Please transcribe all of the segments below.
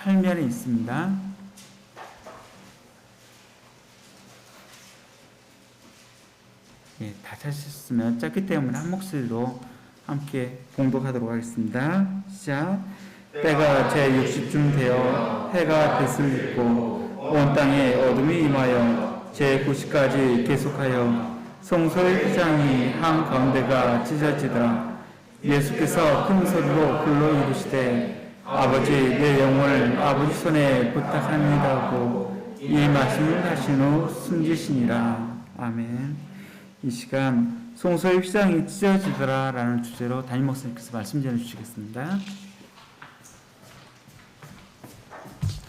8면에 있습니다. 예, 다 찾으셨으면 짧기 때문에 한 목소리로 함께 봉독하도록 하겠습니다. 시작. 때가 제60쯤 되어 해가 빛을 입고 온 땅에 어둠이 임하여 제90까지 계속하여 성소의 휘장이 한가운데가 찢어지더라. 예수께서 큰 소리로 불러 이르시되 아버지 내 영혼을 아버지 손에 부탁합니다 하고 이 말씀을 하신 후 숨지시니라. 아멘. 이 시간 성소의 휘장이 찢어지더라 라는 주제로 담임 목사님께서 말씀 전해주시겠습니다.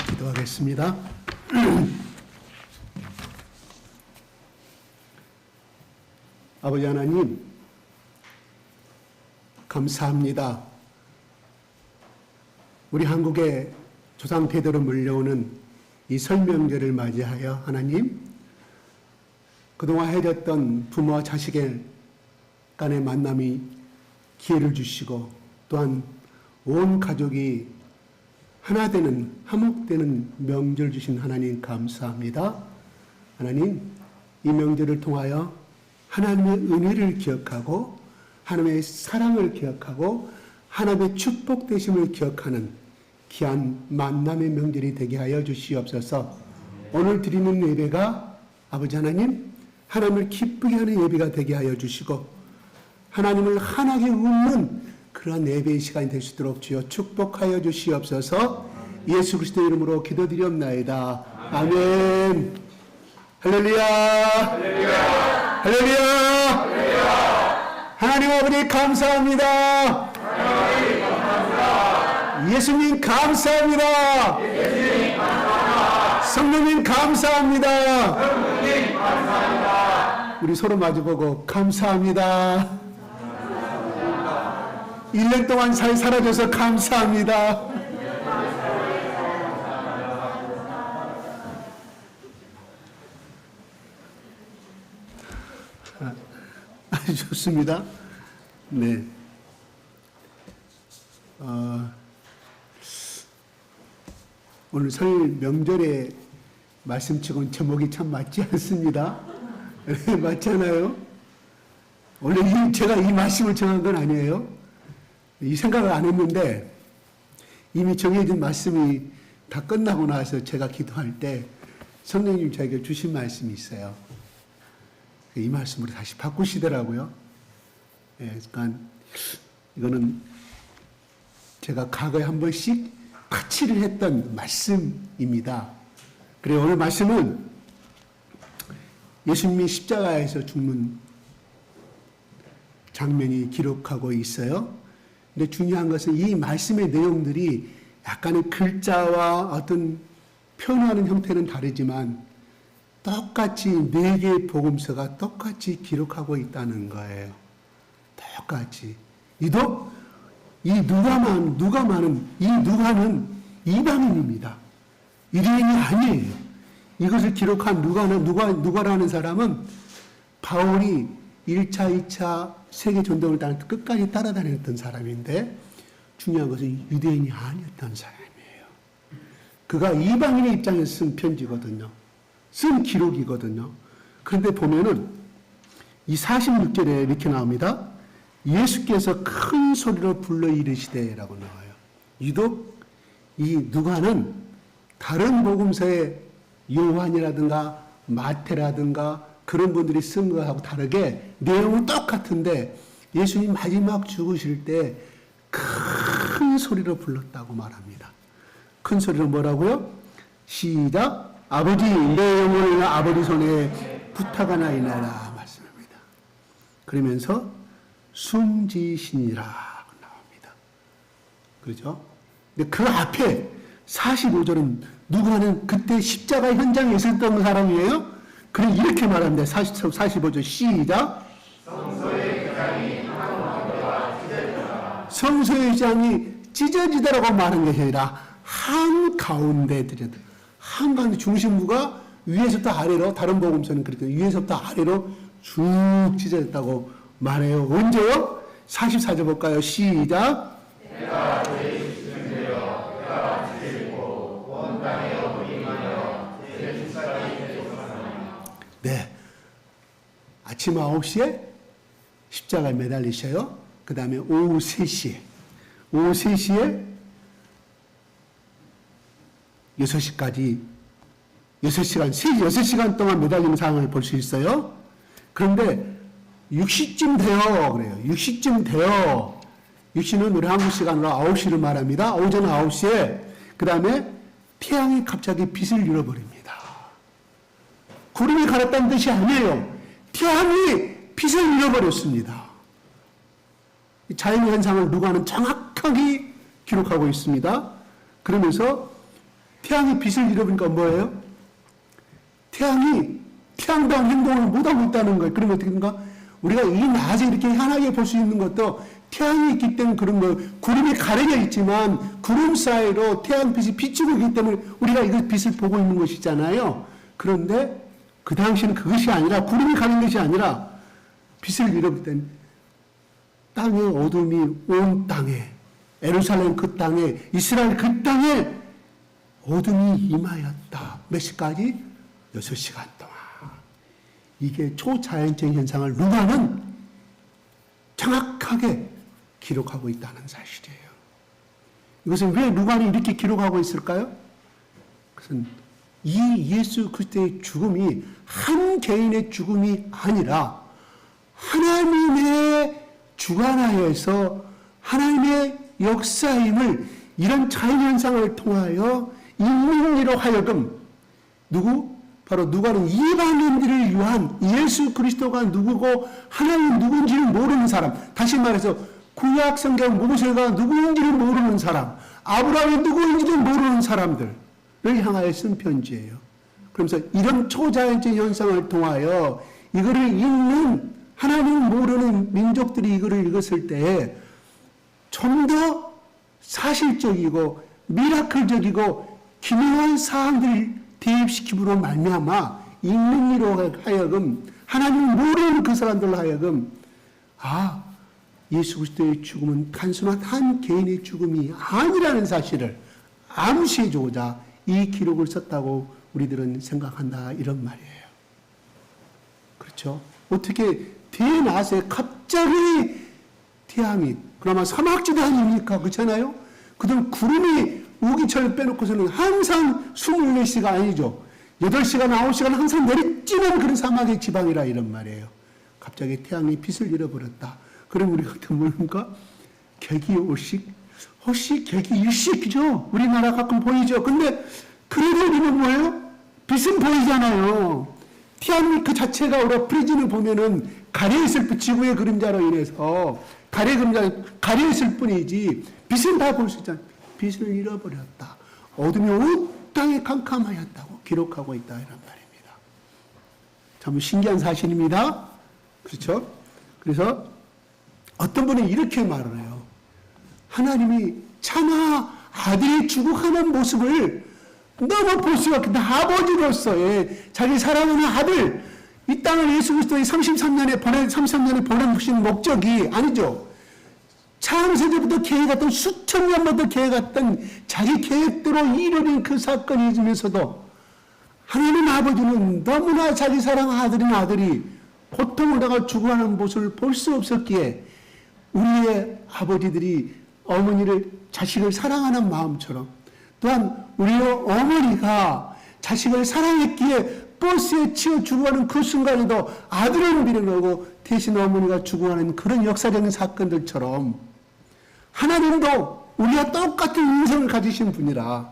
기도하겠습니다. 아버지 하나님, 감사합니다. 우리 한국의 조상 대대로 물려오는 이 설 명절을 맞이하여 하나님, 그동안 해졌던 부모와 자식의 간의 만남이 기회를 주시고 또한 온 가족이 하나 되는, 화목되는 명절 주신 하나님 감사합니다. 하나님, 이 명절을 통하여 하나님의 은혜를 기억하고 하나님의 사랑을 기억하고 하나님의 축복되심을 기억하는 귀한 만남의 명절이 되게 하여 주시옵소서. 오늘 드리는 예배가 아버지 하나님, 하나님을 기쁘게 하는 예배가 되게 하여 주시고 하나님을 환하게 웃는 그런 예배의 시간이 될 수 있도록 주여 축복하여 주시옵소서. 예수 그리스도의 이름으로 기도드리옵나이다. 아멘. 할렐루야. 할렐루야. 할렐루야. 할렐루야. 하나님 아버지 감사합니다. 하나님 감사합니다. 예수님 감사합니다. 예수님 감사합니다. 성령님 감사합니다. 성령님 감사합니다. 우리 서로 마주보고 감사합니다. 1년 동안 잘 살아줘서 감사합니다. 좋습니다. 네. 오늘 설 명절에 말씀치고는 제목이 참 맞지 않습니다. 맞지 않아요? 원래 제가 이 말씀을 정한 건 아니에요. 이 생각을 안 했는데 이미 정해진 말씀이 다 끝나고 나서 제가 기도할 때 성령님 저에게 주신 말씀이 있어요. 이 말씀으로 다시 바꾸시더라고요. 예, 그러니까 이거는 제가 과거에 한 번씩 같이를 했던 말씀입니다. 그래 오늘 말씀은 예수님이 십자가에서 죽는 장면이 기록하고 있어요. 근데 중요한 것은 이 말씀의 내용들이 약간의 글자와 어떤 표현하는 형태는 다르지만 똑같이 4개의 복음서가 똑같이 기록하고 있다는 거예요. 똑같이. 이 누가는 이방인입니다. 유대인이 아니에요. 이것을 기록한 누가라는 사람은 바울이 1차, 2차 세계 전쟁을 끝까지 따라다녔던 사람인데 중요한 것은 유대인이 아니었던 사람이에요. 그가 이방인의 입장에서 쓴 편지거든요. 쓴 기록이거든요. 그런데 보면은 이 46절에 이렇게 나옵니다. 예수께서 큰 소리로 불러 이르시되 라고 나와요. 유독 이 누가는 다른 복음서의 요한이라든가 마태라든가 그런 분들이 쓴 거하고 다르게 내용은 똑같은데 예수님 마지막 죽으실 때 큰 소리로 불렀다고 말합니다. 큰 소리로 뭐라고요? 시작. 아버지 내 영혼을 아버지 손에 부탁하나이다 말씀합니다. 그러면서 숨지시니라 나옵니다. 그렇죠? 근데 그 앞에 45절은 누가는 그때 십자가 현장에 있었던 사람이에요. 그래 이렇게 말합니다. 45절 시작. 성소의 휘장이 찢어지더라고 말한 것이 아니라 한가운데 들여다. 한가운데 중심부가 위에서부터 아래로, 다른 복음서는 그렇게 위에서부터 아래로 쭉 찢어졌다고 말해요. 언제요? 44절 볼까요? 시작. 해가 제20쯤 되어 해가 찢어지고 아침 9시에 십자가에 매달리셔요. 그 다음에 오후 3시에 6시까지 6시간 동안 매달리는 상황을 볼 수 있어요. 그런데 6시쯤 돼요. 그래요. 6시쯤 돼요. 6시는 우리 한국 시간으로 9시를 말합니다. 오전 9시에. 그 다음에 태양이 갑자기 빛을 잃어버립니다. 구름이 가렸다는 뜻이 아니에요. 태양이 빛을 잃어버렸습니다. 자연현상을 누가는 정확하게 기록하고 있습니다. 그러면서 태양이 빛을 잃어버리니까 뭐예요? 태양다운 행동을 못하고 있다는 거예요. 그러면 어떻게 됩니까? 우리가 이 낮에 이렇게 환하게 볼 수 있는 것도 태양이 있기 때문에 그런 거예요. 구름이 가려져 있지만 구름 사이로 태양빛이 비추고 있기 때문에 우리가 이 빛을 보고 있는 것이잖아요. 그런데 그 당시는 그것이 아니라, 구름이 가린 것이 아니라 빛을 잃어버릴 때는 땅의 어둠이 온 땅에, 예루살렘 그 땅에, 이스라엘 그 땅에 어둠이 임하였다. 몇 시까지? 6시간 동안. 이게 초자연적 현상을 누가는 정확하게 기록하고 있다는 사실이에요. 이것은 왜 누가는 이렇게 기록하고 있을까요? 그것은 이 예수 그리스도의 죽음이 한 개인의 죽음이 아니라 하나님의 주관하에서 하나님의 역사임을 이런 자연현상을 통하여 인민으로 하여금 바로 누가는 이방인들을 위한 예수 그리스도가 누구고 하나님 누군지를 모르는 사람, 다시 말해서 구약 성경 모세가 누구인지를 모르는 사람, 아브라함이 누구인지를 모르는 사람들을 향하여 쓴 편지예요. 그러면서 이런 초자연적 현상을 통하여 이거를 읽는 하나님 모르는 민족들이 이거를 읽었을 때 좀 더 사실적이고 미라클적이고 기묘한 사항들을 대입시킴으로 말미암아 읽는 이로 하여금, 하나님을 모르는 그 사람들로 하여금 예수 그리스도의 죽음은 단순한 한 개인의 죽음이 아니라는 사실을 암시해주고자 이 기록을 썼다고 우리들은 생각한다, 이런 말이에요. 그렇죠? 어떻게 대낮에 갑자기 태양이, 그나마 사막지대 아닙니까? 그렇잖아요? 그들 구름이 우기철 빼놓고서는 항상 24시가 아니죠. 8시간, 9시간 항상 내리쬐는 그런 사막의 지방이라, 이런 말이에요. 갑자기 태양이 빛을 잃어버렸다. 그럼 우리가 어떻게 뭡니까? 개기일식, 개기일식이죠. 우리나라 가끔 보이죠. 근데 그래도 우리는 뭐예요? 빛은 보이잖아요. 태양 그 자체가 우리가 프리즘을 보면은 가려있을 뿐, 지구의 그림자로 인해서 가려있을 뿐이지 빛은 다 볼 수 있잖아요. 빛을 잃어버렸다. 어둠이 온 땅에 캄캄하였다고 기록하고 있다, 이런 말입니다. 참 신기한 사실입니다. 그렇죠? 그래서 어떤 분은 이렇게 말을 해요. 하나님이 차마 아들이 죽어가는 모습을 너무 볼 수가 없겠다. 아버지로서의 자기 사랑하는 아들, 이 땅을 예수 그리스도의 33년에 보내주신 목적이 아니죠. 창세기부터 계획했던, 수천 년부터 계획했던 자기 계획대로 이루어진 그 사건이 있으면서도 하나님 아버지는 너무나 자기 사랑하는 아들인 아들이 고통을 당하 죽어가는 모습을 볼 수 없었기에 우리의 아버지들이 자식을 사랑하는 마음처럼, 또한 우리의 어머니가 자식을 사랑했기에 버스에 치여 죽어가는 그 순간에도 아들을 밀어넣고 대신 어머니가 죽어가는 그런 역사적인 사건들처럼 하나님도 우리와 똑같은 인성을 가지신 분이라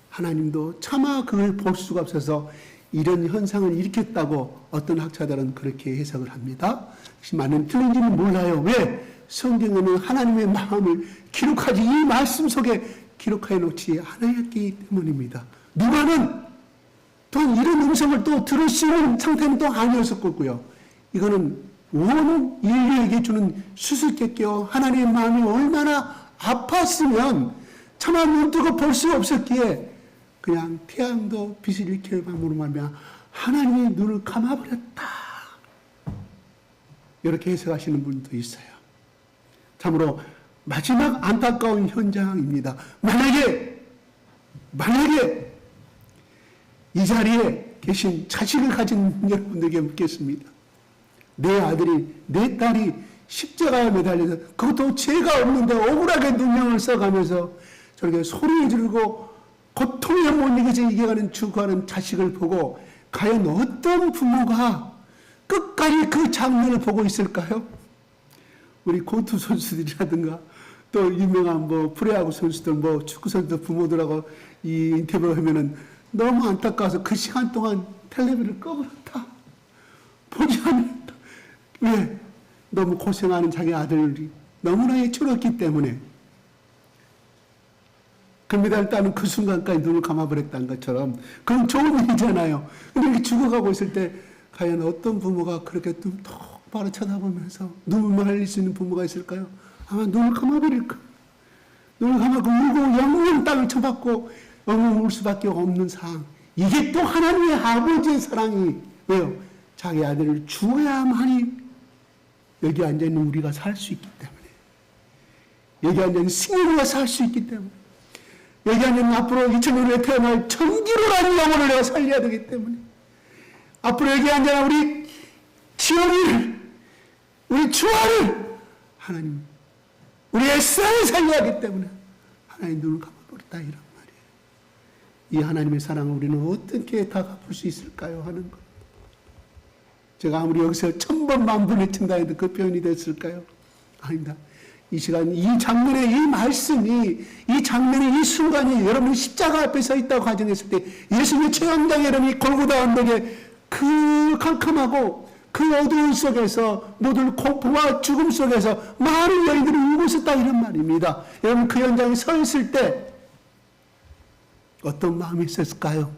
하나님도 차마 그걸 볼 수가 없어서 이런 현상을 일으켰다고 어떤 학자들은 그렇게 해석을 합니다. 만약 틀린지는 몰라요. 왜? 성경에는 하나님의 마음을 기록하지, 이 말씀 속에 기록해 놓지 않았기 때문입니다. 누가는 또한 이런 음성을 또 들을 수 있는 상태는 또 아니었을 거고요. 이거는 온 인류에게 주는 수수께끼요, 하나님의 마음이 얼마나 아팠으면 차마 눈 뜨고 볼 수 없었기에 그냥 태양도 빛을 일으킬 방법으로 말미암아 하나님의 눈을 감아버렸다, 이렇게 해석하시는 분도 있어요. 참으로 마지막 안타까운 현장입니다. 만약에 이 자리에 계신 자식을 가진 여러분들에게 묻겠습니다. 내 아들이, 내 딸이 십자가에 매달려서 그것도 죄가 없는데 억울하게 누명을 써가면서 저렇게 소리 지르고 고통에 못 이겨가는 죽어가는 자식을 보고 과연 어떤 부모가 끝까지 그 장면을 보고 있을까요? 우리 골프 선수들이라든가 또 유명한 뭐 프로야구 선수들, 뭐 축구 선수들 부모들하고 이 인터뷰를 하면은 너무 안타까워서 그 시간 동안 텔레비를 꺼버렸다. 보지 않는다. 왜? 너무 고생하는 자기 아들이 너무나 애처롭기 때문에. 금메달 따는 그 순간까지 눈을 감아버렸다는 것처럼 그건 좋은 일이잖아요. 근데 이렇게 죽어가고 있을 때 과연 어떤 부모가 그렇게 눈 똑바로 쳐다보면서 눈물만 흘릴 수 있는 부모가 있을까요? 아마 눈을 감아버릴 거예요. 눈을 감아고 울고 영영 땅을 쳐박고 엉엉 울 수밖에 없는 상황. 이게 또 하나님의 아버지의 사랑이 왜요? 자기 아들을 주어야만이 여기 앉아있는 우리가 살 수 있기 때문에, 여기 앉아있는 승리가 살 수 있기 때문에, 여기 앉아있는 앞으로 2000년에 태어날 정기로라는 영혼을 내가 살려야 되기 때문에, 앞으로 여기 앉아있는 우리 지원이를, 우리 주아를 하나님, 우리 에스라를 살려야 하기 때문에 하나님 눈을 감아버렸다 이런 말이에요. 이 하나님의 사랑을 우리는 어떻게 다 갚을 수 있을까요? 하는 것. 제가 아무리 여기서 1000번 만번을 친다 해도 그 표현이 됐을까요? 아닙니다. 이 시간, 이 장면의 이 말씀이, 이 장면의 이 순간이 여러분이 십자가 앞에 서 있다고 가정했을 때 예수님의 최연장 여러분이 골고다 언덕에 그 캄캄하고 그 어두운 속에서 모든 공포와 죽음 속에서 많은 여인들이 울고 있었다 이런 말입니다. 여러분 그 현장에 서 있을 때 어떤 마음이 있었을까요?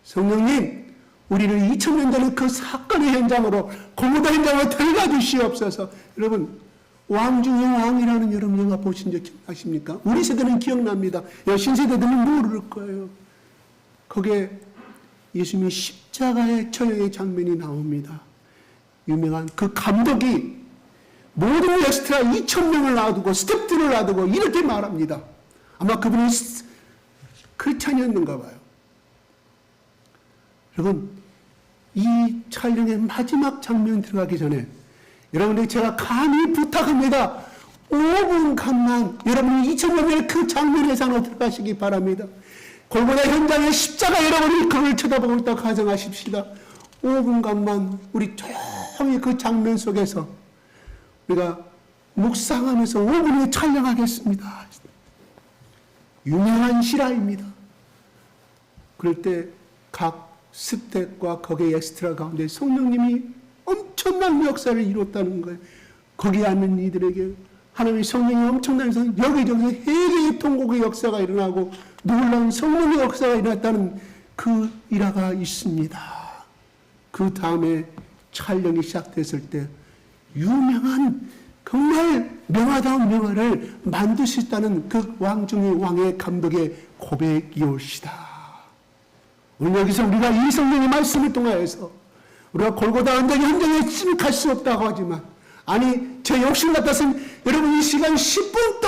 성령님, 우리를 2000년 전에 그 사건의 현장으로 골고다 현장으로 데려가 주시옵소서. 여러분 왕 중의 왕이라는 여러분 영화 보신 적 기억나십니까? 우리 세대는 기억납니다. 신세대들은 모를 거예요. 거기에 예수님의 십자가의 처형의 장면이 나옵니다. 유명한 그 감독이 모든 엑스트라 2000명을 놔두고 스태프들을 놔두고 이렇게 말합니다. 아마 그분이 크리스찬이었는가 봐요. 여러분 이 촬영의 마지막 장면 들어가기 전에 여러분들 제가 감히 부탁합니다. 5분간만 여러분이 2000년의 그 장면 예상으로 들어가시기 바랍니다. 골고다 현장의 십자가 여러분이 그걸 쳐다보고 있다고 가정하십시다. 5분간만 우리 조용히 그 장면 속에서 우리가 묵상하면서 5분에 촬영하겠습니다. 유명한 실화입니다. 그럴 때 각 스텝과 거기에 엑스트라 가운데 성령님이 엄청난 역사를 이뤘다는 거예요. 거기 앉는 이들에게 하나님의 성령이 엄청난 여기저기서 회개의 통곡의 역사가 일어나고 놀라운 성령의 역사가 일어났다는 그 일화가 있습니다. 그 다음에 촬영이 시작됐을 때 유명한 정말 명화다운 명화를 만들 수 있다는 그 왕 중의 왕의 감독의 고백이 올시다. 오늘 여기서 우리가 이 성령의 말씀을 통하여서 우리가 골고다 언덕의 현장에 침입할 수 없다고 하지만 아니 제 욕심 같아서는 여러분 이 시간 10분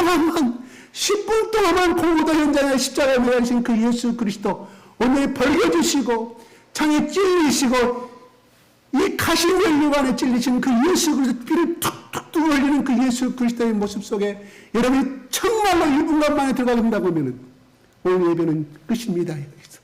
동안만 골고다 현장에 십자가에 매달리신 그 예수 그리스도 오늘 벌겨주시고 창에 찔리시고 이 가신 연료관에 찔리신 그 예수 그리스도 피를 툭툭툭 흘리는 그 예수 그리스도의 모습 속에 여러분이 정말로 1분간 만에 들어간다고 하면 오늘 예배는 끝입니다. 여기서.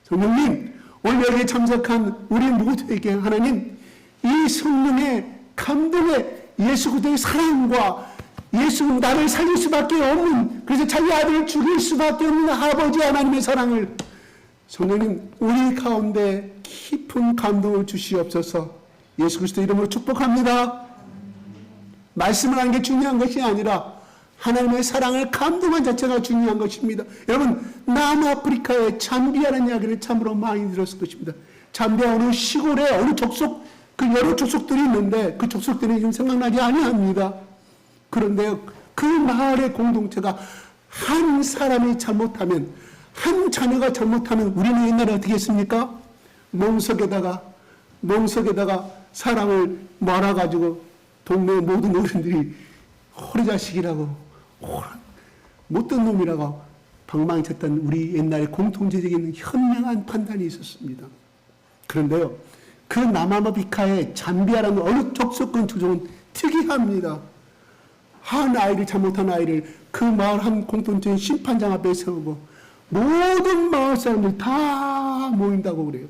성령님 오늘 여기에 참석한 우리 모두에게 하나님 이 성령의 감동의 예수 그리스도의 사랑과 예수 나를 살릴 수밖에 없는 그래서 자기 아들을 죽일 수밖에 없는 아버지 하나님의 사랑을 성령님 우리 가운데 깊은 감동을 주시옵소서. 예수 그리스도 이름으로 축복합니다. 말씀을 하는 게 중요한 것이 아니라 하나님의 사랑을 감동한 자체가 중요한 것입니다. 여러분 남아프리카의 잠비아라는 이야기를 참으로 많이 들었을 것입니다. 잠비아 어느 시골에 어느 족속 그 여러 족속들이 있는데 그 족속들이 지금 생각나지 아니합니다. 그런데 그 마을의 공동체가 한 사람이 잘못하면 한 자녀가 잘못하면 우리는 옛날에 어떻게 했습니까? 멍석에다가 사람을 말아가지고 동네 모든 어른들이 호리자식이라고 못된 놈이라고 방망쳤던 우리 옛날에 공통적인 현명한 판단이 있었습니다. 그런데요 그 나마비카의 잠비아라는 어느 족속권 조정은 특이합니다. 한 아이를 잘못한 아이를 그 마을 한 공동체의 심판장 앞에 세우고 모든 마을 사람들이 다 모인다고 그래요.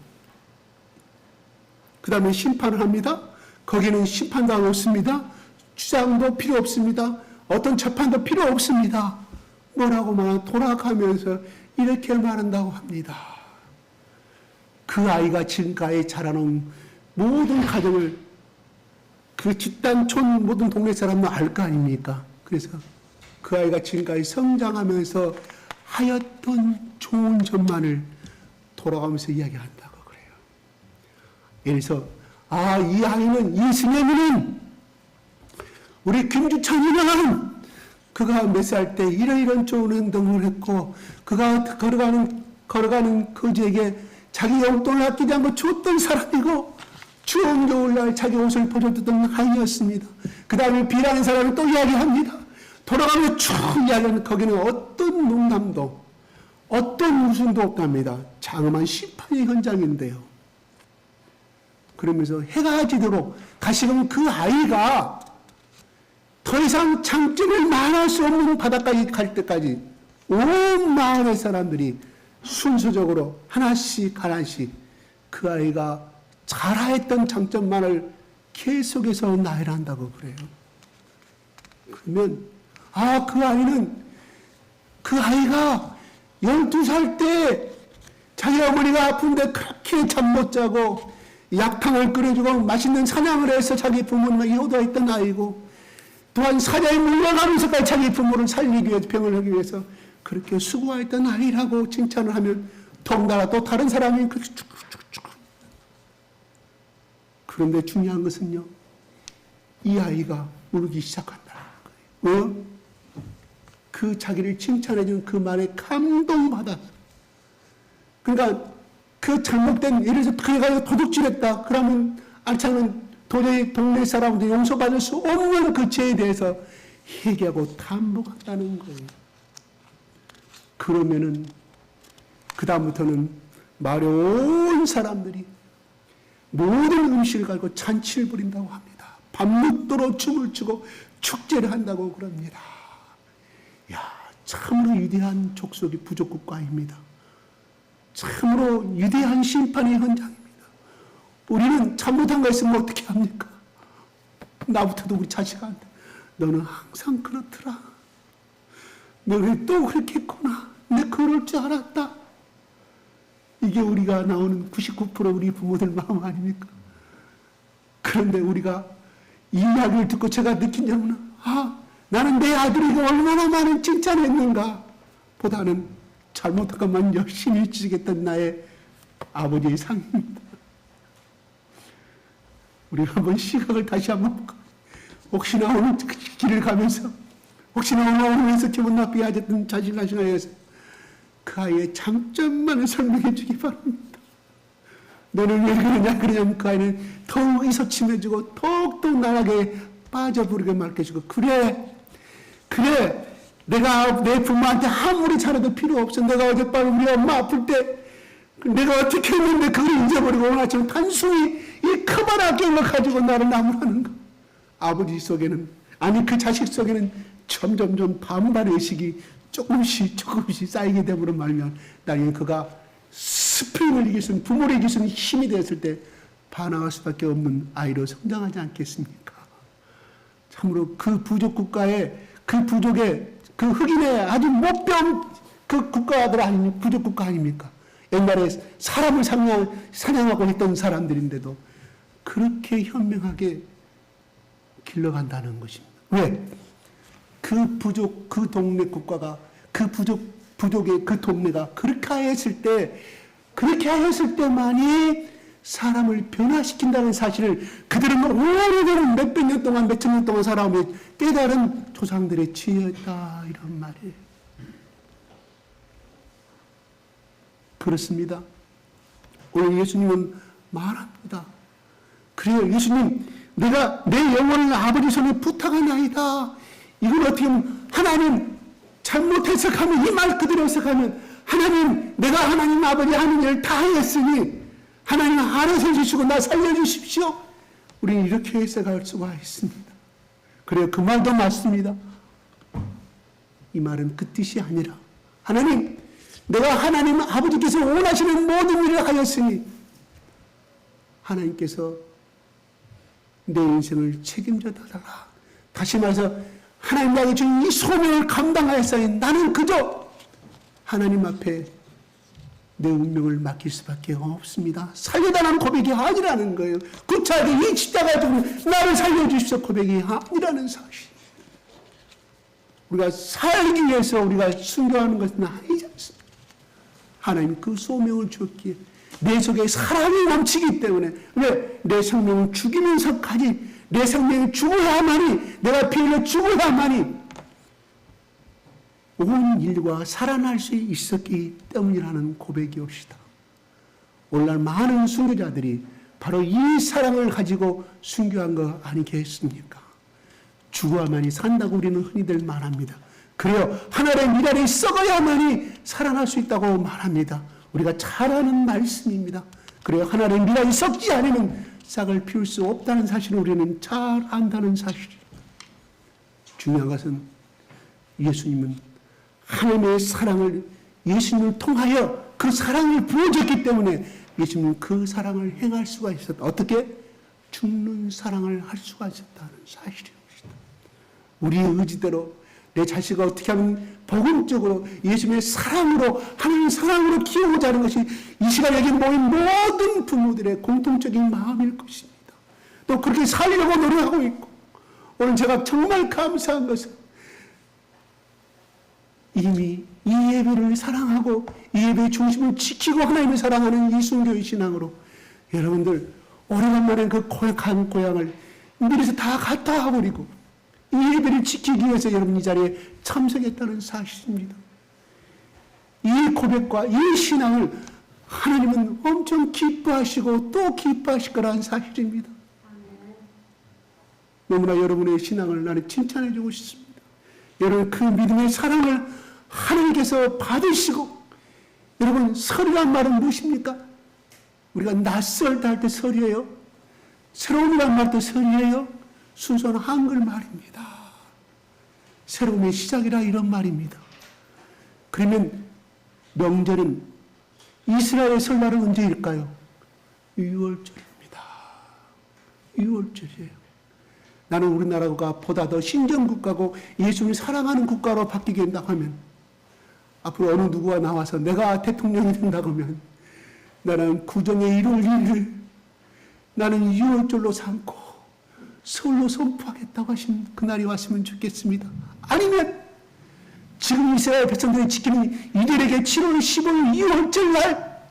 그 다음에 심판을 합니다. 거기는 심판도 없습니다. 주장도 필요 없습니다. 어떤 재판도 필요 없습니다. 뭐라고 말하면 돌아가면서 이렇게 말한다고 합니다. 그 아이가 지금까지 자라놓은 모든 가정을 그 집단촌 모든 동네 사람도 알 거 아닙니까? 그래서 그 아이가 지금까지 성장하면서 하였던 좋은 점만을 돌아가면서 이야기한다고 그래요. 예를 들어서 이 아이는 이승현이는 우리 김주찬이는 그가 몇 살 때 이런 좋은 행동을 했고 그가 걸어가는 거지에게 자기 용돈을 아끼지 않고 줬던 사람이고 추운 겨울날 자기 옷을 벗어주던 아이였습니다. 그 다음에 B라는 사람은 또 이야기합니다. 돌아가면서 쭉 이야기하는 거기는 어떤 농담도 어떤 웃음도 없답니다. 장엄한 심판의 현장인데요. 그러면서 해가 지도록 다시금 그 아이가 더 이상 장점을 말할 수 없는 바닷가에 갈 때까지 온 마을의 사람들이 순서적으로 하나씩 그 아이가 자라했던 장점만을 계속해서 나열한다고 그래요. 그러면 그 아이가 12살 때 자기 어머니가 아픈데 그렇게 잠 못 자고 약탕을 끓여주고 맛있는 사냥을 해서 자기 부모님을 효도했던 아이고 또한 사자에 물려가면서까지 자기 부모를 살리기 위해서 병을 하기 위해서 그렇게 수고했던 아이라고 칭찬을 하면 덩달아 또 다른 사람이 그렇게 쭉쭉쭉. 그런데 중요한 것은요, 이 아이가 울기 시작한다는 거예요. 왜? 그 자기를 칭찬해준 그 말에 감동받아서. 그러니까 그 잘못된, 예를 들어서 그가 도둑질했다. 그러면 알차는 도저히 동네 사람들 용서받을 수 없는 그 죄에 대해서 회개하고 담복한다는 거예요. 그러면은 그 다음부터는 마을에 온 사람들이 모든 음식을 가지고 잔치를 벌인다고 합니다. 밤늦도록 춤을 추고 축제를 한다고 그럽니다. 참으로 위대한 족속이 부족국가입니다. 참으로 위대한 심판의 현장입니다. 우리는 잘못한 거 있으면 어떻게 합니까? 나부터도 우리 자식한테 너는 항상 그렇더라. 너는 또 그렇게 했구나. 내 그럴 줄 알았다. 이게 우리가 나오는 99% 우리 부모들 마음 아닙니까? 그런데 우리가 이 이야기를 듣고 제가 느낀 점은 나는 내 아들에게 얼마나 많은 칭찬을 했는가 보다는 잘못한 것만 열심히 지지겠던 나의 아버지의 상입니다. 우리가 한번 시각을 다시 한번 볼까? 혹시나 오늘 길을 가면서 혹시나 오늘에서 기분 나쁘게 하셨던 자신을 생각해서 그 아이의 장점만을 설명해 주기 바랍니다. 너는 왜 그러냐면 그 아이는 더욱 이소침해지고 더욱더 나락에 빠져버리게 말해주고 그래 내가 내 부모한테 아무리 잘해도 필요 없어. 내가 어젯밤에 우리 엄마 아플 때 내가 어떻게 했는데 그걸 잊어버리고 오늘 아침 단순히 이 커다란 게임을 가지고 나를 나무라는 거. 아버지 속에는 그 자식 속에는 점점점 반발의식이 조금씩 쌓이게 되므로 말면 나중에 그가 스프링을 이길 수 있는 부모를 이길 수 있는 힘이 되었을 때 반항할 수밖에 없는 아이로 성장하지 않겠습니까? 참으로 그 부족 국가의 그 부족의 그 흑인의 아주 못된 그 국가들 아닙니까? 부족 국가 아닙니까? 옛날에 사람을 사냥하고 했던 사람들인데도 그렇게 현명하게 길러간다는 것입니다. 왜? 그 부족, 그 동네 국가가, 그 부족의 그 동네가 그렇게 하였을 때만이 사람을 변화시킨다는 사실을 그들은 오래된 몇백 년 동안, 몇천 년 동안 살아오며 깨달은 조상들의 지혜였다. 이런 말이에요. 그렇습니다. 오늘 예수님은 말합니다. 그래요. 예수님, 내가 내 영혼을 아버지 손에 부탁하나이다. 이걸 어떻게 하면 하나님 잘못 해석하면 이 말 그대로 해석하면 하나님 내가 하나님 아버지 하는 일을 다 했으니 하나님 알아서 주시고 나 살려주십시오. 우리는 이렇게 해석할 수가 있습니다. 그래요. 그 말도 맞습니다. 이 말은 그 뜻이 아니라 하나님, 내가 하나님 아버지께서 원하시는 모든 일을 하였으니 하나님께서 내 인생을 책임져 달라. 다시 말해서 하나님 나에게 준 이 소명을 감당하였사니 나는 그저 하나님 앞에 내 운명을 맡길 수밖에 없습니다. 살려달라는 고백이 아니라는 거예요. 구차하게 이 십자가에 죽으면 나를 살려주십시오 고백이 아니라는 사실. 우리가 살기 위해서 우리가 순교하는 것은 아니지 않습니다. 하나님 그 소명을 주었기에 내 속에 사랑이 넘치기 때문에 왜? 내 생명을 죽이면서까지 내 생명을 죽어야만이 내가 피 흘려 죽어야만이 온 인류가 살아날 수 있었기 때문이라는 고백이옵시다. 오늘날 많은 순교자들이 바로 이 사랑을 가지고 순교한 거 아니겠습니까? 죽어야만이 산다고 우리는 흔히들 말합니다. 그래요. 하늘의 미랄이 썩어야만이 살아날 수 있다고 말합니다. 우리가 잘 아는 말씀입니다. 그래요. 하늘의 미랄이 썩지 않으면 싹을 피울 수 없다는 사실을 우리는 잘 안다는 사실이에요. 중요한 것은 예수님은 하나님의 사랑을 예수님을 통하여 그 사랑을 부어줬기 때문에 예수님은 그 사랑을 행할 수가 있었다. 어떻게? 죽는 사랑을 할 수가 있었다는 사실이옵니다. 우리의 의지대로 내 자식을 어떻게 하면 복음적으로 예수님의 사랑으로 하나님의 사랑으로 키우고자 하는 것이 이 시간에 여기 모인 모든 부모들의 공통적인 마음일 것입니다. 또 그렇게 살려고 노력하고 있고 오늘 제가 정말 감사한 것은 이미 이 예배를 사랑하고 이 예배의 중심을 지키고 하나님을 사랑하는 이 순교의 신앙으로 여러분들 오래간만에 그 고향 고향을 미리서 다 갖다 버리고 이 예배를 지키기 위해서 여러분 이 자리에 참석했다는 사실입니다. 이 고백과 이 신앙을 하나님은 엄청 기뻐하시고 또 기뻐하실 거라는 사실입니다. 너무나 여러분의 신앙을 나는 칭찬해 주고 싶습니다. 여러분 그 믿음의 사랑을 하나님께서 받으시고 여러분 설이란 말은 무엇입니까? 우리가 낯설다 할 때 설이에요. 새로움이란 말도 설이에요. 순수한 한글 말입니다. 새로움의 시작이라 이런 말입니다. 그러면 명절은 이스라엘의 설날은 언제일까요? 6월절입니다. 6월절이에요. 나는 우리나라가 보다 더 신정국가고 예수님을 사랑하는 국가로 바뀌게 된다고 하면 앞으로 어느 누구가 나와서 내가 대통령이 된다고 하면 나는 구정의 1월 1일 나는 6월절로 삼고 서울로 선포하겠다고 하신 그날이 왔으면 좋겠습니다. 아니면 지금 이스라엘 백성들이 지키는 이들에게 7월 15일 2월절 날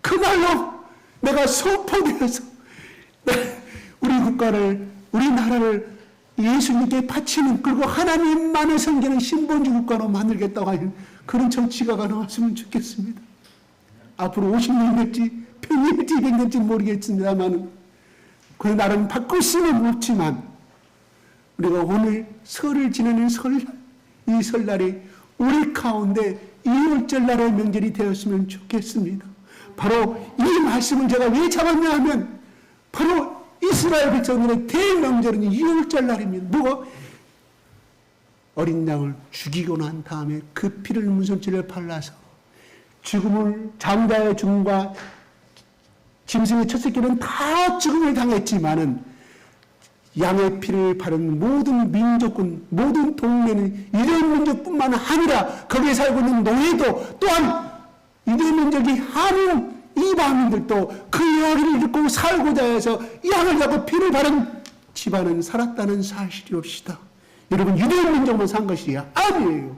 그날로 내가 선포되어서 우리 국가를 우리 나라를 예수님께 바치는 그리고 하나님만을 섬기는 신본주 국가로 만들겠다고 하는 그런 정치가가 나왔으면 좋겠습니다. 앞으로 50년 될지 100년 될지 200년 될지 모르겠습니다만 그 나라는 바꿀 수는 없지만 우리가 오늘 설을 지내는 설날 이 설날이 우리 가운데 2월절 날의 명절이 되었으면 좋겠습니다. 바로 이 말씀을 제가 왜 잡았냐 하면 바로 이스라엘 백성들의 대명절은 2월절 날입니다. 뭐가? 어린 양을 죽이고 난 다음에 그 피를 문손질을 발라서 죽음을 장자의 죽음과 짐승의 첫 새끼는 다 죽음을 당했지만은 양의 피를 바른 모든 민족군, 모든 동네는 유대 민족뿐만 아니라 거기에 살고 있는 노예도 또한 유대 민족이 아닌 이방인들도 그 이야기를 듣고 살고자 해서 양을 잡고 피를 바른 집안은 살았다는 사실이옵시다. 여러분 유대 민족만 산 것이 아니에요.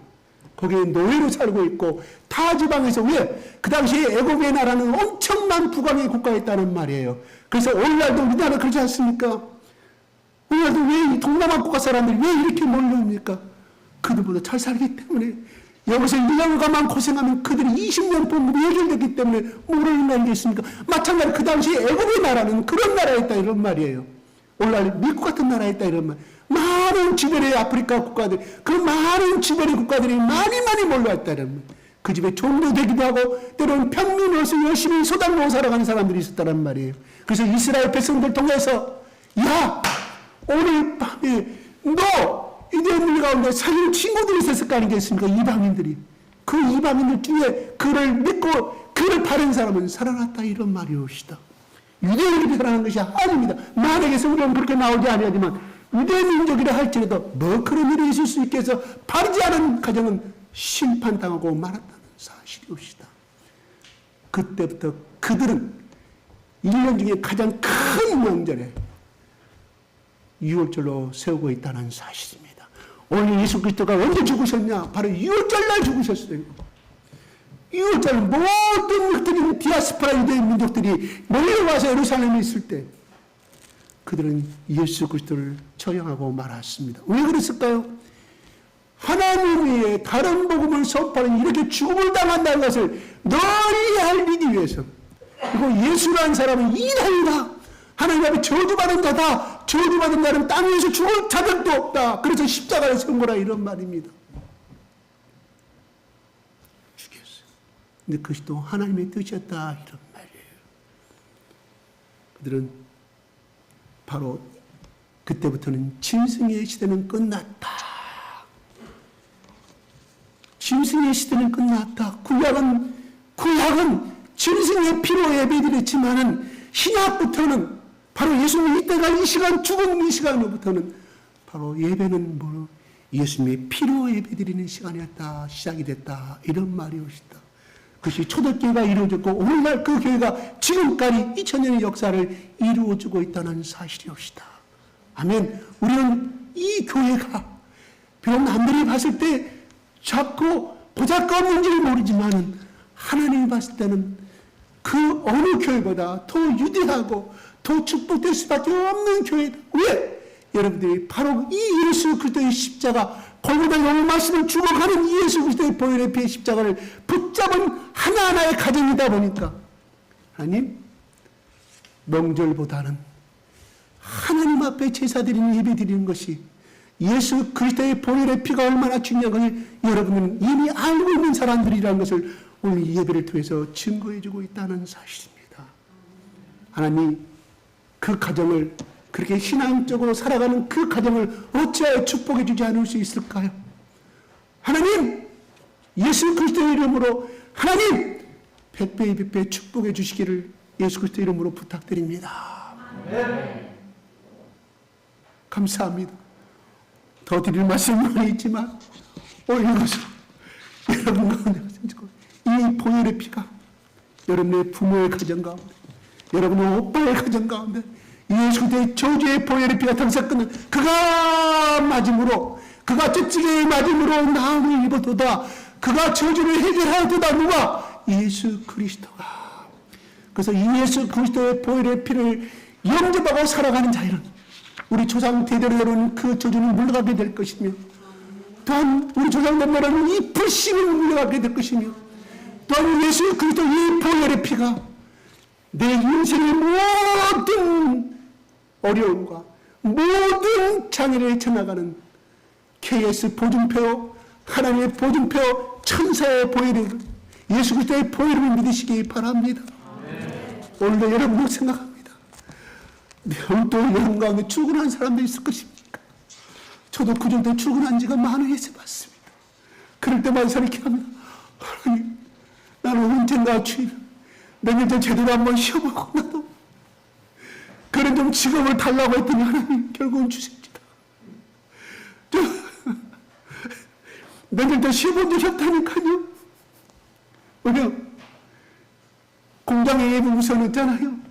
거기에 노예로 살고 있고 타 지방에서 왜? 그 당시에 애굽의 나라는 엄청난 부강의 국가였다는 말이에요. 그래서 오늘날도 우리나라 그렇지 않습니까? 오늘날도 왜 동남아 국가 사람들이 왜 이렇게 몰려옵니까? 그들보다 잘 살기 때문에 여기서 1년간만 고생하면 그들이 20년 법무로 해결됐기 때문에 모르는 말이겠습니까? 마찬가지로 그 당시에 애굽의 나라는 그런 나라였다 이런 말이에요. 오늘날 미국 같은 나라였다 이런 말. 많은 지배의 아프리카 국가들, 그 많은 지배의 국가들이 많이 몰려왔다는 말. 그 집에 종도 되기도 하고 때로는 평민으로서 열심히 소당으로 살아가는 사람들이 있었다는 말이에요. 그래서 이스라엘 백성들 통해서 야 오늘 밤에 너 이대민들 가운데 사귀는 친구들이 있었을 거 아니겠습니까? 이방인들이. 그 이방인들 중에 그를 믿고 그를 바른 사람은 살아났다 이런 말이옵시다. 유대인들이 살아난 것이 아닙니다. 만약에 성경은 그렇게 나오지 않으지만 유대민족이라 할지라도 뭐 그런 일이 있을 수 있겠어. 바르지 않은 가정은 심판당하고 말았다는 사실이옵시다. 그때부터 그들은 1년 중에 가장 큰 명절에 6월절로 세우고 있다는 사실입니다. 오늘 예수 그리스도가 언제 죽으셨냐? 바로 6월절 날 죽으셨어요. 6월절 모든 흩어진 디아스포라 유대인 민족들이 몰려와서 예루살렘에 있을 때 그들은 예수 그리스도를 처형하고 말았습니다. 왜 그랬을까요? 하나님 외에 다른 복음을 선포하는 이렇게 죽음을 당한다는 것을 널리 알리기 위해서. 그리고 예수라는 사람은 이단이다. 하나님 앞에 저주받은 자다. 저주받은 자는 땅 위에서 죽을 자격도 없다. 그래서 십자가에 선 거라 이런 말입니다. 죽였어요. 근데 그것이 또 하나님의 뜻이었다 이런 말이에요. 그들은 바로 그때부터는 짐승의 시대는 끝났다. 짐승의 시대는 끝났다. 구약은 짐승의 피로 예배드렸지만은 신약부터는 바로 예수님이 이때가 이 시간 죽은 이 시간부터는 바로 예배는 뭐 예수님의 피로 예배드리는 시간이었다. 시작이 됐다. 이런 말이옵시다. 그것이 초대교회가 이루어졌고 오늘날 그 교회가 지금까지 2000년의 역사를 이루어주고 있다는 사실이옵시다. 아멘. 우리는 이 교회가 비록 남들이 봤을 때 자꾸 보잘것없는지를 모르지만은 하나님이 봤을 때는 그 어느 교회보다 더 유대하고 더 축복될 수밖에 없는 교회다. 왜? 여러분들이 바로 이 예수 그리스도의 십자가 골고다 영의 말씀을 죽어가는 이 예수 그리스도의 보혈의 피의 십자가를 붙잡은 하나하나의 가정이다 보니까 하나님 명절보다는 하나님 앞에 제사 드리는 예배 드리는 것이 예수 그리스도의 보혈의 피가 얼마나 중요한 것을 여러분은 이미 알고 있는 사람들이라는 것을 오늘 이 예배를 통해서 증거해주고 있다는 사실입니다. 하나님 그 가정을 그렇게 신앙적으로 살아가는 그 가정을 어찌하여 축복해 주지 않을 수 있을까요? 하나님 예수 그리스도의 이름으로 하나님 백배 백배 축복해 주시기를 예수 그리스도의 이름으로 부탁드립니다. 감사합니다. 더 드릴 말씀은 많이 있지만 오늘 이것을 여러분 가운데 이 보혈의 피가 여러분의 부모의 가정 가운데 여러분의 오빠의 가정 가운데 예수 그리스도의 저주의 보혈의 피가 당사 끊는 그가 맞음으로 그가 찌찌개의 맞음으로 나음을 입어도다 그가 저주를 해결하도다 누가? 예수 그리스도가. 그래서 이 예수 그리스도의 보혈의 피를 영접하고 살아가는 자들은 우리 조상 대대로 여러분 그 저주는 물러가게 될 것이며 또한 우리 조상들은 이 불신을 물러가게 될 것이며 또한 예수 그리스도 이 보혈의 피가 내 인생의 모든 어려움과 모든 장애를 헤쳐나가는 KS 보증표 하나님의 보증표 천사의 보혈을 예수 그리스도의 보혈을 믿으시기 바랍니다. 오늘도 여러분을 생각합니다. 또 여러분 가운데 출근한 사람도 있을 것입니까? 저도 그 정도 출근한 지가 많은 해서 봤습니다. 그럴 때마다 이렇게 합니다. 하나님, 나는 언젠가 주일 내년 전 제대로 한번 쉬어보고 나도 그런 좀 직업을 달라고 했더니 하나님 결국은 주십니다. 내년 전 쉬어본 적이 없다니까요. 왜냐? 공장에 예비 무선했잖아요.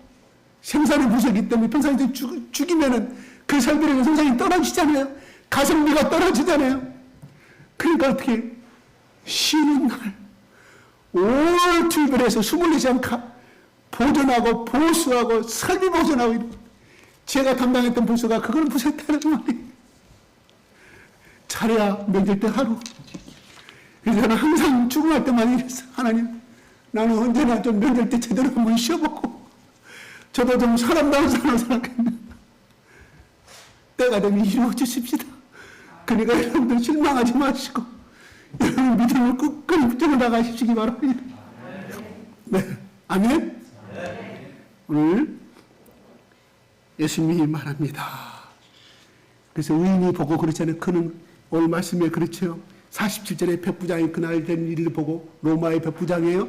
생산의 부서기 때문에 평상시에 죽이면은 그 살들에게 생산이 떨어지잖아요. 가성비가 떨어지잖아요. 그러니까 어떻게 쉬는 날 올 투입을 해서 24시간 보존하고 보수하고 설비 보존하고 제가 담당했던 부서가 그걸 부쉈다는 말이에요. 잘해야 명절 때 하루. 그래서 저는 항상 죽음할 때만 이랬어. 하나님 나는 언제나 좀 명절 때 제대로 한번 쉬어보고 저도 좀 사람다운 사람을 생각했는데 때가 되면 이루어 주십시다. 그러니까 여러분들 실망하지 마시고 여러분 여러분 믿음을 끝까지 붙들고 나가시기 바랍니다. 네. 아멘? 오늘 예수님이 말합니다. 그래서 의인이 보고 그렇잖아요. 그는 오늘 말씀에 그렇죠. 47절에 백부장이 그날 된 일을 보고 로마의 백부장이에요.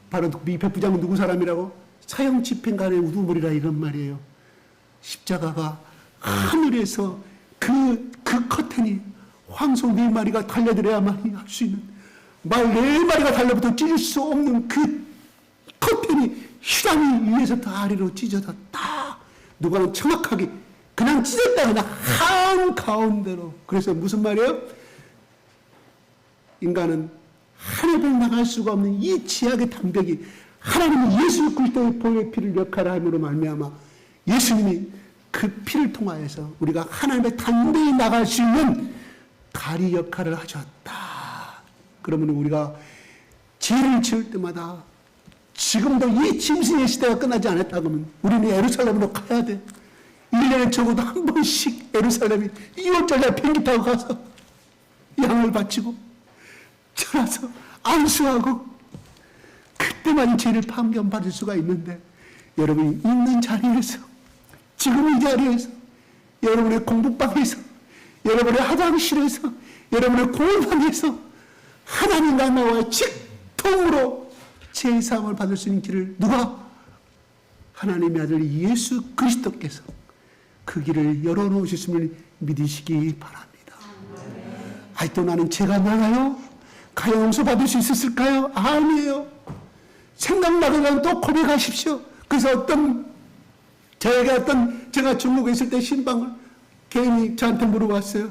바로 이 백부장은 누구 사람이라고? 사형 집행관의 우두머리라 이런 말이에요. 십자가가 하늘에서 그 커튼이 황소 4마리가 달려들어야만 할 수 있는 말 4마리가 달려붙어 찢을 수 없는 그 커튼이 휘장이 위에서부터 아래로 찢어졌다. 누가는 정확하게 그냥 찢었다 그냥 한가운데로. 그래서 무슨 말이에요? 인간은 하늘을 나갈 수가 없는 이 지약의 담백이 하나님은 예수 그리스도의 보혈의 피를 역할함으로 말미암아 예수님이 그 피를 통하여서 우리가 하나님의 담대히 나갈 수 있는 다리 역할을 하셨다. 그러면 우리가 죄를 지을 때마다 지금도 이 짐승의 시대가 끝나지 않았다 그러면 우리는 예루살렘으로 가야 돼. 1년에 적어도 한 번씩 예루살렘에 2월절날 비행기 타고 가서 양을 바치고 절하서 안수하고 그때만 죄를 판결받을 수가 있는데 여러분이 있는 자리에서 지금 이 자리에서 여러분의 공부방에서 여러분의 화장실에서 여러분의 공원방에서 하나님과 나와의 직통으로 제사함을 받을 수 있는 길을 누가? 하나님의 아들 예수 그리스도께서 그 길을 열어놓으셨음을 믿으시기 바랍니다. 아직도 나는 죄가 많아요? 가요 용서 받을 수 있었을까요? 아니에요. 생각나면 또 고백하십시오. 그래서 제가 중국에 있을 때 신방을 개인이 저한테 물어봤어요.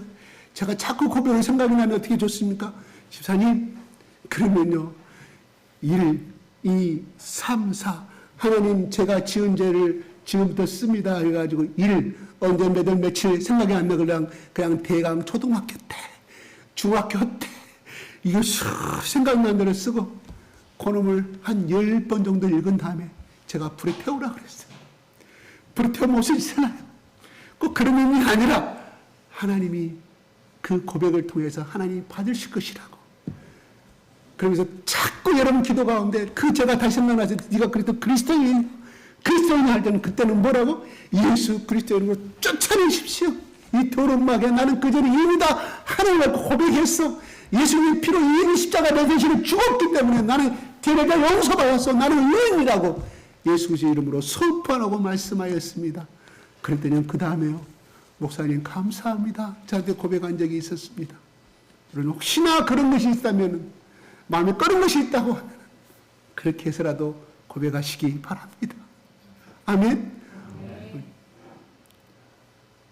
제가 자꾸 고백을 생각이 나면 어떻게 좋습니까? 집사님, 그러면요. 1, 2, 3, 4 하나님 제가 지은 죄를 지금부터 씁니다. 해가지고 1, 언제 몇월 며칠 생각이 안 나고 그냥 대강 초등학교 때, 중학교 때 이거 쑥 생각난 대로 쓰고 그놈을 한 10번 정도 읽은 다음에 제가 불에 태우라 그랬어요. 불에 태우면 옷을 쓰나요? 꼭 그런 의미 아니라 하나님이 그 고백을 통해서 하나님이 받으실 것이라고. 그러면서 자꾸 여러분 기도 가운데 그 제가 다시 생각나서 네가 그래도 그리스도인이 할 때는 그때는 뭐라고? 예수 그리스도인으로 쫓아내십시오. 이 더러운 마귀야. 나는 그전에 이미 다 하나님을 고백했어. 예수님의 피로 이미 십자가 내 대신에 죽었기 때문에 나는 죄가 용서받았어. 나는 의인이라고 예수 그리스도의 이름으로 선포하라고 말씀하였습니다. 그랬더니 그 다음에요. 목사님 감사합니다. 저한테 고백한 적이 있었습니다. 여러분 혹시나 그런 것이 있다면 마음에 꺼는 것이 있다고 하면 그렇게 해서라도 고백하시기 바랍니다. 아멘.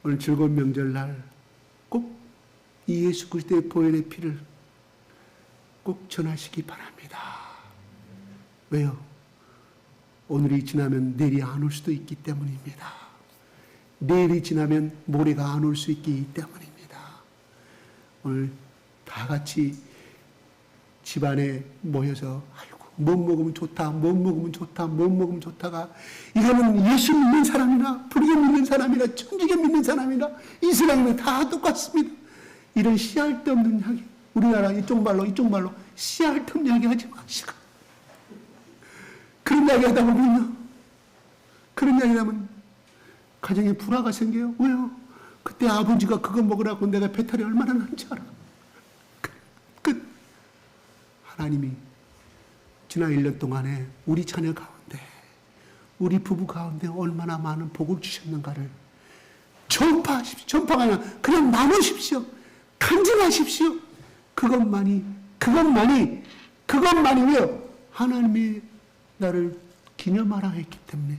오늘 즐거운 명절날 꼭 이 예수 그리스도의 보혈의 피를 꼭 전하시기 바랍니다. 왜요? 오늘이 지나면 내일이 안 올 수도 있기 때문입니다. 내일이 지나면 모레가 안 올 수 있기 때문입니다. 오늘 다 같이 집안에 모여서 아이고 못 먹으면 좋다, 못 먹으면 좋다, 못 먹으면 좋다가 이거는 예수 믿는 사람이나 불교 믿는 사람이나 천주교 믿는 사람이나 이슬람이나 다 똑같습니다. 이런 씨알 데 없는 이야기, 우리나라 이쪽 말로 씨알 데 없는 이야기 하지 마시고 그런 이야기 하다 보면요, 그런 이야기 하면 가정에 불화가 생겨요. 왜요? 그때 아버지가 그거 먹으라고 내가 배탈이 얼마나 난지 알아. 하나님이 지난 1년 동안에 우리 자녀 가운데 우리 부부 가운데 얼마나 많은 복을 주셨는가를 전파하십시오. 전파가 아니라 그냥 나누십시오. 간증하십시오. 그것만이 왜요? 하나님이 나를 기념하라 했기 때문에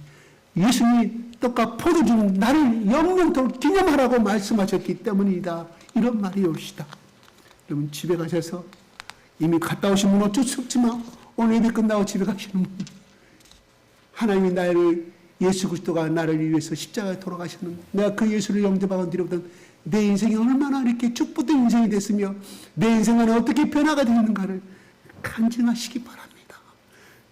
예수님이 떡과 포도주는 나를 영영토록 기념하라고 말씀하셨기 때문이다. 이런 말이 옵시다. 여러분 집에 가셔서 이미 갔다 오신 분 어쩔 수 없지만 오늘 예배 끝나고 집에 가시는 분 하나님이 나를 예수 그리스도가 나를 위해서 십자가에 돌아가셨는 내가 그 예수를 영접하고 뒤로부터 내 인생이 얼마나 이렇게 축복된 인생이 됐으며 내 인생 안에 어떻게 변화가 되는가를 간증하시기 바랍니다.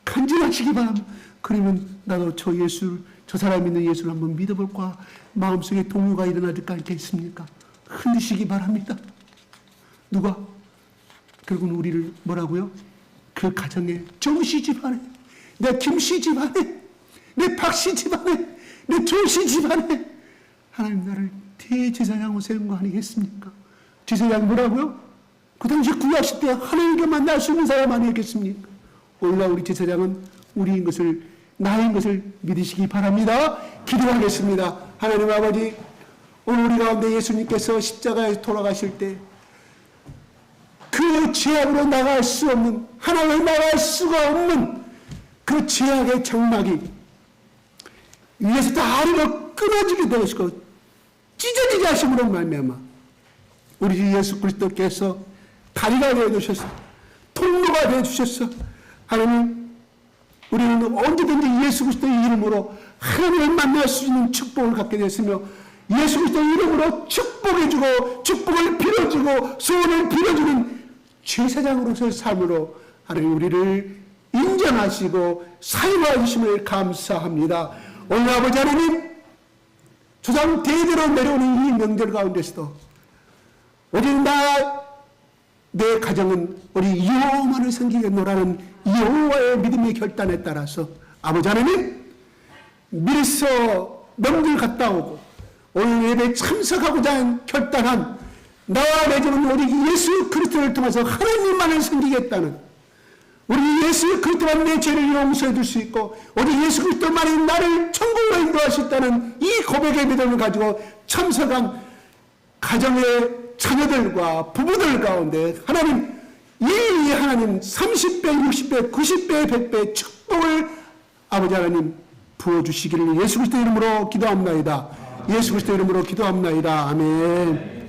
간증하시기 바랍니다. 그러면 나도 저 사람 믿는 예수를 한번 믿어볼까 마음속에 동요가 일어나지 않겠습니까? 흔드시기 바랍니다. 누가? 결국은 우리를 뭐라고요? 그 가정에 정씨 집안에, 내 김씨 집안에, 내 박씨 집안에, 내 조씨 집안에 하나님 나를 대제사장으로 세운 거 아니겠습니까? 제사장 뭐라고요? 그 당시 구약시 때 하나님께 만날 수 있는 사람 아니겠습니까? 오늘날 우리 제사장은 우리인 것을, 나인 것을 믿으시기 바랍니다. 기도하겠습니다. 하나님 아버지, 오늘 우리 가운데 예수님께서 십자가에 돌아가실 때 그 죄악으로 나갈 수 없는, 하나님을 나갈 수가 없는 그 죄악의 장막이 위에서 다리로 끊어지게 되시고 찢어지게 하심으로 말미암아 우리 주 예수 그리스도께서 다리가 되어주셔서 통로가 되어주셔서 하나님, 우리는 언제든지 예수 그리스도의 이름으로 하나님을 만날 수 있는 축복을 갖게 됐으며 예수 그리스도의 이름으로 축복해주고 축복을 빌어주고 소원을 빌어주는 제사장으로서의 삶으로 하나님 우리를 인정하시고 사용해 주심을 감사합니다. 오늘 아버지 하나님, 조상 대대로 내려오는 이 명절 가운데서도 오직 내 가정은 우리 여호와만을 섬기겠노라는 여호와의 믿음의 결단에 따라서 아버지 하나님, 미리서 명절 갔다 오고 오늘 예배에 참석하고자 결단한 나와 내 집은 우리 예수 그리스도를 통해서 하나님만을 섬기겠다는, 우리 예수 그리스도만 내 죄를 용서해 줄 수 있고 우리 예수 그리스도만이 나를 천국으로 인도할 수 있다는 이 고백의 믿음을 가지고 참석한 가정의 자녀들과 부부들 가운데 하나님, 이 하나님 30배, 60배, 90배, 100배 축복을 아버지 하나님 부어주시기를 예수 그리스도 이름으로 기도합나이다. 예수 그리스도 이름으로 기도합나이다. 아멘.